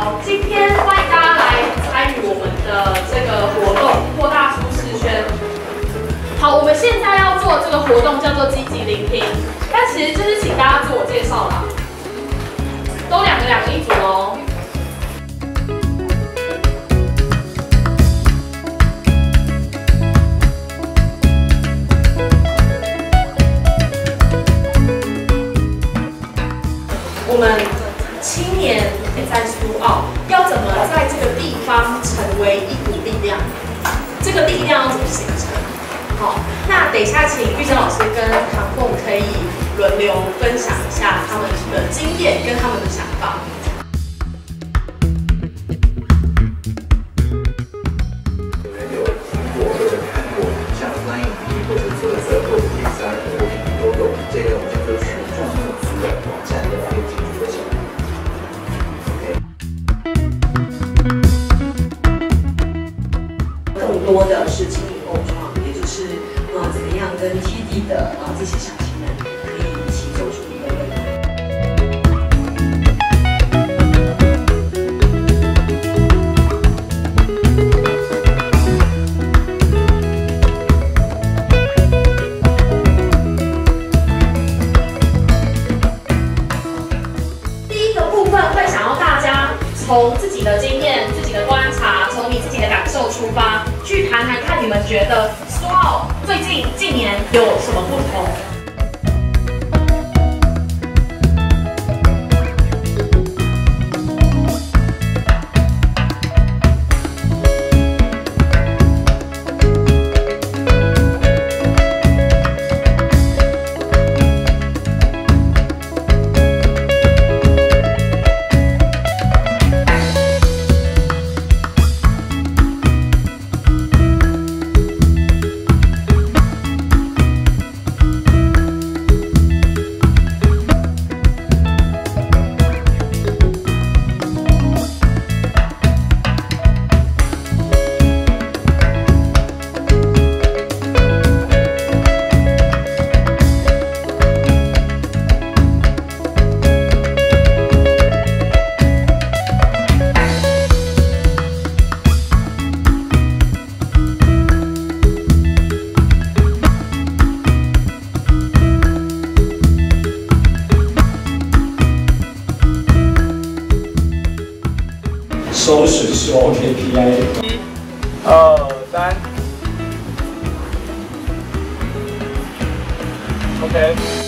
好，今天欢迎大家来参与我们的这个活动，扩大舒适圈。好，我们现在要做这个活动叫做积极聆听，但其实就是请大家自我介绍啦，都两个一组哦。 我们青年在苏澳要怎么在这个地方成为一股力量？这个力量要怎么形成？好，那等一下请玉珍老师跟唐凤可以轮流分享一下他们的经验跟他们的想法。你们有听过或者看过像专影迷或者啧啧或者第3或者都有这种叫做群众募资的网站的可以进入的小组。 更多的是亲密共创，也就是怎么样跟 TD 的这些小青们可以一起走出一个未来。第一个部分会想要大家从自己的经验、自己的观察，从你自己的感受出发。 去谈谈看，你们觉得苏澳最近年有什么不同？收拾是我 KPI。1、2、3 ，OK。